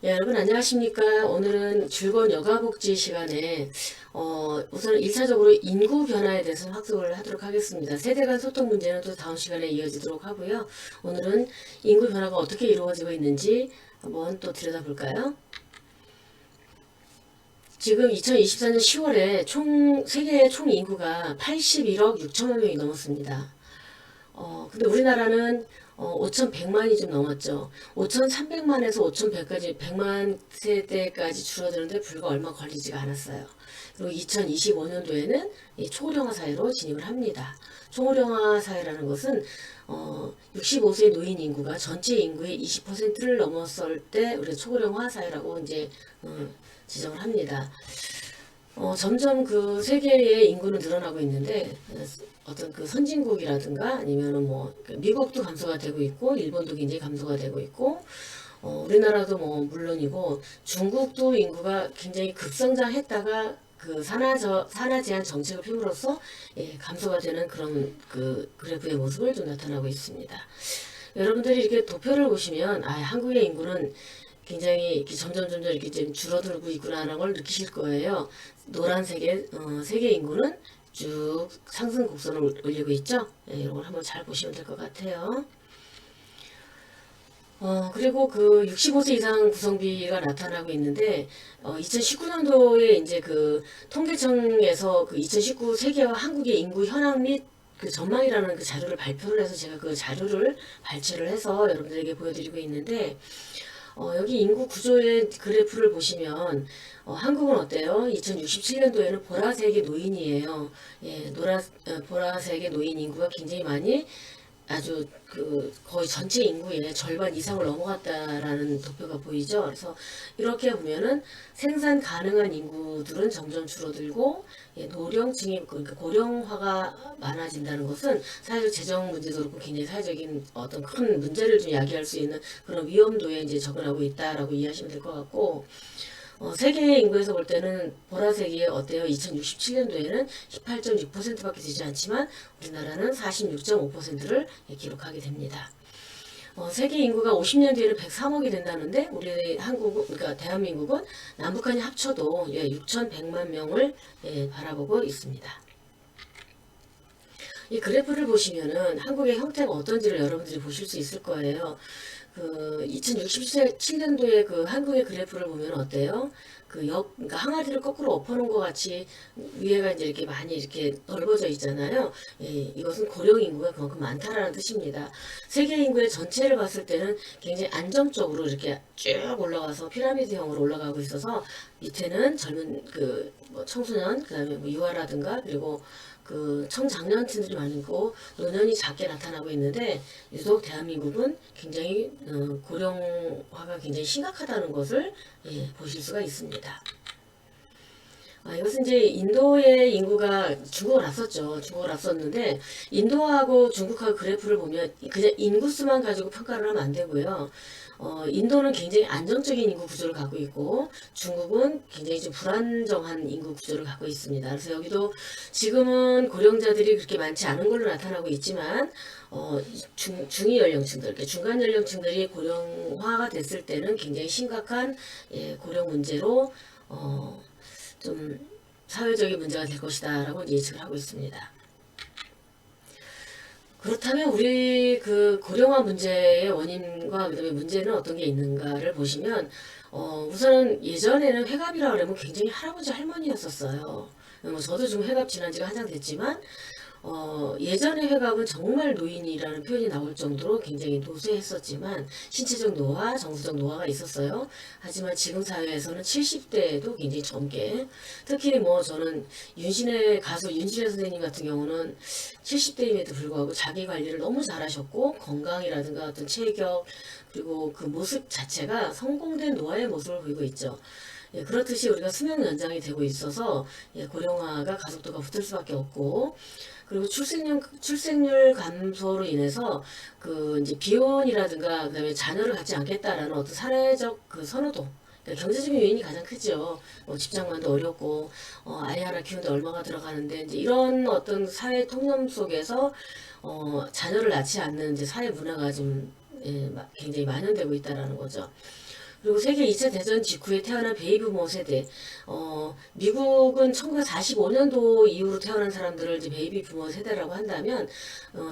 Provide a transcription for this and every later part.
예, 여러분 안녕하십니까? 오늘은 즐거운 여가복지 시간에 우선 1차적으로 인구 변화에 대해서 학습을 하도록 하겠습니다. 세대 간 소통 문제는 또 다음 시간에 이어지도록 하고요. 오늘은 인구 변화가 어떻게 이루어지고 있는지 한번 또 들여다볼까요? 지금 2024년 10월에 세계의 총 인구가 81억 6천만 명이 넘었습니다. 근데 우리나라는 5,100만이 좀 넘었죠. 5,300만에서 5,100까지 100만 세대까지 줄어드는데 불과 얼마 걸리지가 않았어요. 그리고 2025년도에는 이 초고령화 사회로 진입을 합니다. 초고령화 사회라는 것은 65세 노인 인구가 전체 인구의 20%를 넘었을 때 우리가 초고령화 사회라고 이제 지정을 합니다. 점점 그 세계의 인구는 늘어나고 있는데 어떤 그 선진국이라든가 아니면은 뭐 미국도 감소가 되고 있고 일본도 굉장히 감소가 되고 있고 우리나라도 뭐 물론이고 중국도 인구가 굉장히 급성장했다가 그 산화 제한 정책을 펴므로써 감소가 되는 그런 그 그래프의 모습을 좀 나타나고 있습니다. 여러분들이 이렇게 도표를 보시면 한국의 인구는 굉장히 이렇게 점점 이렇게 좀 줄어들고 있구나라는 걸 느끼실 거예요. 노란색의 세계 인구는 쭉 상승 곡선을 올리고 있죠. 이런 걸 한번 잘 보시면 될 것 같아요. 그리고 그 65세 이상 구성비가 나타나고 있는데, 2019년도에 이제 그 통계청에서 그 2019 세계와 한국의 인구 현황 및 그 전망이라는 그 자료를 발표를 해서 제가 그 자료를 발췌를 해서 여러분들에게 보여드리고 있는데, 여기 인구 구조의 그래프를 보시면 한국은 어때요? 2067년도에는 보라색의 노인이에요. 보라색의 노인 인구가 굉장히 많이 아주 그 거의 전체 인구의 절반 이상을 넘어갔다라는 도표가 보이죠. 그래서 이렇게 보면은 생산 가능한 인구들은 점점 줄어들고 노령층이 그러니까 고령화가 많아진다는 것은 사회적 재정 문제도 그렇고 굉장히 사회적인 어떤 큰 문제를 좀 야기할 수 있는 그런 위험도에 이제 접근하고 있다라고 이해하시면 될 것 같고 세계 인구에서 볼 때는 보라색이 어때요? 2067년도에는 18.6%밖에 되지 않지만 우리나라는 46.5%를 기록하게 됩니다. 세계 인구가 50년 뒤에는 103억이 된다는데 우리 그러니까 대한민국은 남북한이 합쳐도 6,100만 명을 바라보고 있습니다. 이 그래프를 보시면은 한국의 형태가 어떤지를 여러분들이 보실 수 있을 거예요. 그 2067년도에 그 한국의 그래프를 보면 어때요? 그러니까 항아리를 거꾸로 엎어놓은 것 같이 위에가 이제 이렇게 많이 이렇게 넓어져 있잖아요. 이것은 고령 인구가 그만큼 많다라는 뜻입니다. 세계 인구의 전체를 봤을 때는 굉장히 안정적으로 이렇게 쭉 올라가서 피라미드형으로 올라가고 있어서 밑에는 젊은 그뭐 청소년, 그다음에 뭐 유아라든가 그리고 그 청장년층들이 많고 노년이 작게 나타나고 있는데 유독 대한민국은 굉장히 고령화가 굉장히 심각하다는 것을 보실 수가 있습니다. 이것은 이제 인도의 인구가 중국을 앞섰죠. 중국을 앞섰는데 인도하고 중국하고 그래프를 보면 그냥 인구수만 가지고 평가를 하면 안 되고요. 인도는 굉장히 안정적인 인구 구조를 갖고 있고 중국은 굉장히 좀 불안정한 인구 구조를 갖고 있습니다. 그래서 여기도 지금은 고령자들이 그렇게 많지 않은 걸로 나타나고 있지만 중위 연령층들, 중간 연령층들이 고령화가 됐을 때는 굉장히 심각한 고령 문제로 좀 사회적인 문제가 될 것이다라고 예측을 하고 있습니다. 그렇다면 우리 그 고령화 문제의 원인과 그다음에 문제는 어떤 게 있는가를 보시면 우선은 예전에는 회갑이라 그러면 굉장히 할아버지 할머니였었어요. 뭐 저도 좀 회갑 지난 지가 한참 됐지만 예전의 회갑은 정말 노인이라는 표현이 나올 정도로 굉장히 노쇠했었지만 신체적 노화, 정서적 노화가 있었어요. 하지만 지금 사회에서는 70대에도 굉장히 젊게 특히 뭐 저는 가수 윤신혜 선생님 같은 경우는 70대임에도 불구하고 자기 관리를 너무 잘하셨고 건강이라든가 어떤 체격 그리고 그 모습 자체가 성공된 노화의 모습을 보이고 있죠. 그렇듯이 우리가 수명 연장이 되고 있어서 고령화가 가속도가 붙을 수밖에 없고 그리고 출생률 감소로 인해서 그 이제 비혼이라든가 그다음에 자녀를 갖지 않겠다라는 어떤 사회적 그 선호도 그러니까 경제적인 요인이 가장 크죠. 뭐 직장만도 어렵고 아이 하나 키우는데 얼마가 들어가는데 이제 이런 어떤 사회 통념 속에서 자녀를 낳지 않는 이제 사회 문화가 좀 굉장히 만연되고 있다라는 거죠. 그리고 세계 2차 대전 직후에 태어난 베이비부머 세대, 미국은 1945년도 이후로 태어난 사람들을 이제 베이비부머 세대라고 한다면,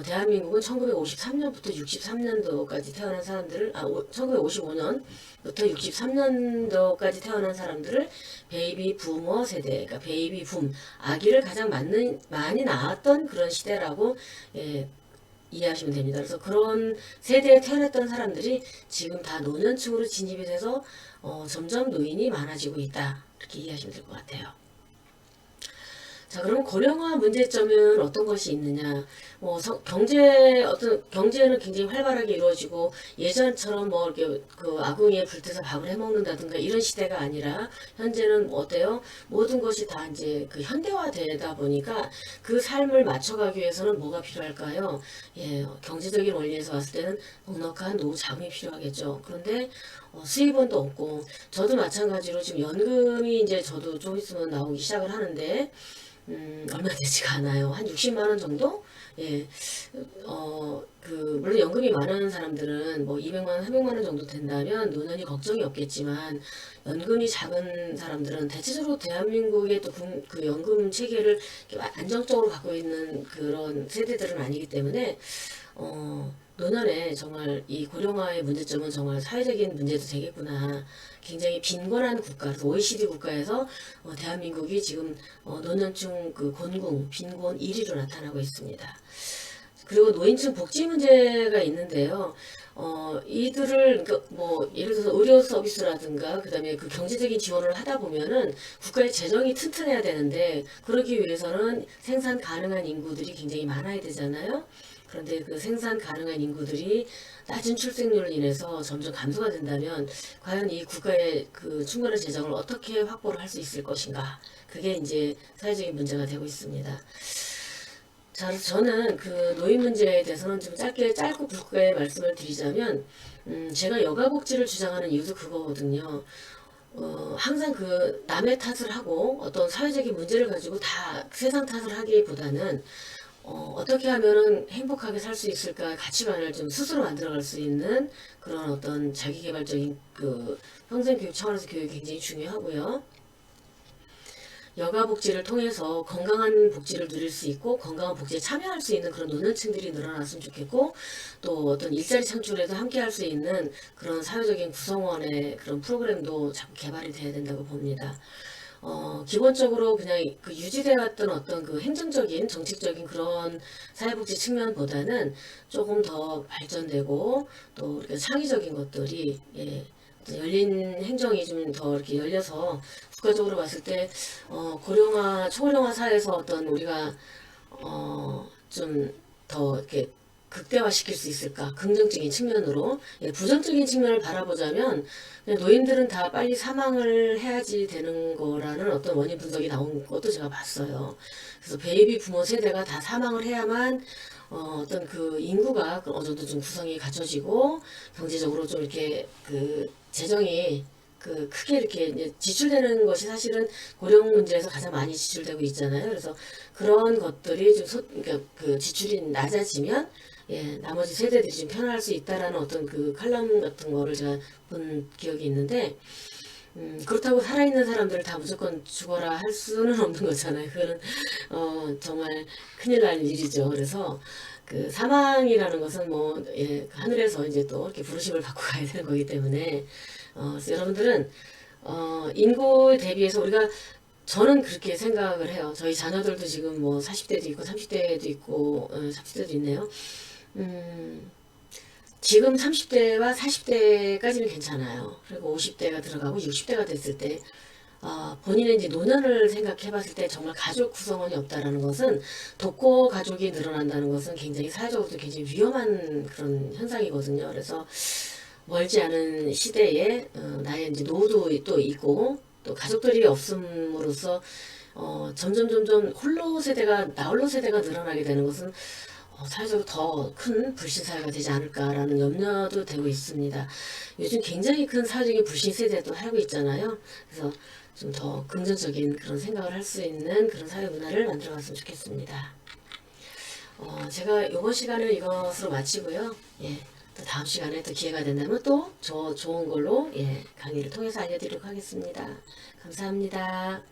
대한민국은 1953년부터 63년도까지 태어난 사람들을, 1955년부터 63년도까지 태어난 사람들을 베이비부머 세대, 그러니까 베이비붐, 아기를 가장 많이 낳았던 그런 시대라고, 예, 이해하시면 됩니다. 그래서 그런 세대에 태어났던 사람들이 지금 다 노년층으로 진입이 돼서 점점 노인이 많아지고 있다. 이렇게 이해하시면 될 것 같아요. 자, 그럼 고령화 문제점은 어떤 것이 있느냐? 경제는 굉장히 활발하게 이루어지고 예전처럼 뭐 이렇게 그 아궁이에 불태서 밥을 해 먹는다든가 이런 시대가 아니라 현재는 어때요? 모든 것이 다 이제 그 현대화되다 보니까 그 삶을 맞춰가기 위해서는 뭐가 필요할까요? 예, 경제적인 원리에서 봤을 때는 넉넉한 노후 자금이 필요하겠죠. 그런데 수입원도 없고 저도 마찬가지로 지금 연금이 이제 저도 좀 있으면 나오기 시작을 하는데 얼마 되지가 않아요. 한 60만 원 정도? 예. 물론 연금이 많은 사람들은 뭐 200만 원, 300만 원 정도 된다면 노년이 걱정이 없겠지만 연금이 작은 사람들은 대체적으로 대한민국의 또 그 연금 체계를 안정적으로 갖고 있는 그런 세대들은 아니기 때문에 노년에 정말 이 고령화의 문제점은 정말 사회적인 문제도 되겠구나. 굉장히 빈곤한 국가, 그래서 OECD 국가에서 대한민국이 지금 노년층 그 빈곤 1위로 나타나고 있습니다. 그리고 노인층 복지 문제가 있는데요. 이들을 뭐 예를 들어서 의료 서비스라든가 그다음에 그 경제적인 지원을 하다 보면은 국가의 재정이 튼튼해야 되는데 그러기 위해서는 생산 가능한 인구들이 굉장히 많아야 되잖아요. 그런데 그 생산 가능한 인구들이 낮은 출생률로 인해서 점점 감소가 된다면 과연 이 국가의 그 충분한 재정을 어떻게 확보를 할 수 있을 것인가? 그게 이제 사회적인 문제가 되고 있습니다. 자, 그래서 저는 그 노인 문제에 대해서는 좀 짧고 굵게 말씀을 드리자면, 제가 여가복지를 주장하는 이유도 그거거든요. 항상 그 남의 탓을 하고 어떤 사회적인 문제를 가지고 다 세상 탓을 하기보다는 어떻게 하면은 행복하게 살 수 있을까 가치관을 좀 스스로 만들어갈 수 있는 그런 어떤 자기개발적인 그 평생교육 차원에서 교육이 굉장히 중요하고요. 여가복지를 통해서 건강한 복지를 누릴 수 있고 건강한 복지에 참여할 수 있는 그런 노년층들이 늘어났으면 좋겠고 또 어떤 일자리 창출에도 함께 할 수 있는 그런 사회적인 구성원의 그런 프로그램도 자꾸 개발이 돼야 된다고 봅니다. 기본적으로 그냥 그 유지되어 왔던 어떤 그 행정적인 정책적인 그런 사회복지 측면보다는 조금 더 발전되고 또 이렇게 창의적인 것들이 예, 열린 행정이 좀 더 이렇게 열려서 국가적으로 봤을 때 고령화 초고령화 사회에서 어떤 우리가 좀 더 이렇게 극대화시킬 수 있을까? 긍정적인 측면으로. 예, 부정적인 측면을 바라보자면 그냥 노인들은 다 빨리 사망을 해야지 되는 거라는 어떤 원인 분석이 나온 것도 제가 봤어요. 그래서 베이비 부모 세대가 다 사망을 해야만 어떤 그 인구가 어느 정도 좀 구성이 갖춰지고 경제적으로 좀 이렇게 그 재정이 그 크게 이렇게 이제 지출되는 것이 사실은 고령 문제에서 가장 많이 지출되고 있잖아요. 그래서 그런 것들이 그러니까 그 지출이 낮아지면 예, 나머지 세대들이 좀 편안할 수 있다라는 어떤 그 칼럼 같은 거를 제가 본 기억이 있는데 그렇다고 살아있는 사람들을 다 무조건 죽어라 할 수는 없는 거잖아요. 그거는 정말 큰일 날 일이죠. 그래서 그 사망이라는 것은 뭐 예, 하늘에서 이제 또 이렇게 부르심을 받고 가야 되는 거기 때문에 그래서 여러분들은 인구 대비해서 우리가 저는 그렇게 생각을 해요. 저희 자녀들도 지금 뭐 40대도 있고 30대도 있고 30대도 있네요. 지금 30대와 40대까지는 괜찮아요. 그리고 50대가 들어가고 60대가 됐을 때 본인의 이제 노년을 생각해 봤을 때 정말 가족 구성원이 없다라는 것은 독거 가족이 늘어난다는 것은 굉장히 사회적으로도 굉장히 위험한 그런 현상이거든요. 그래서 멀지 않은 시대에 나의 이제 노후도 또 있고 또 가족들이 없음으로써 점점 나홀로 세대가 늘어나게 되는 것은 사회적으로 더 큰 불신 사회가 되지 않을까라는 염려도 되고 있습니다. 요즘 굉장히 큰 사회적인 불신 세대도 하고 있잖아요. 그래서 좀 더 긍정적인 그런 생각을 할 수 있는 그런 사회 문화를 만들어 갔으면 좋겠습니다. 제가 이번 시간을 이것으로 마치고요. 예, 또 다음 시간에 또 기회가 된다면 또 좋은 걸로 예, 강의를 통해서 알려드리도록 하겠습니다. 감사합니다.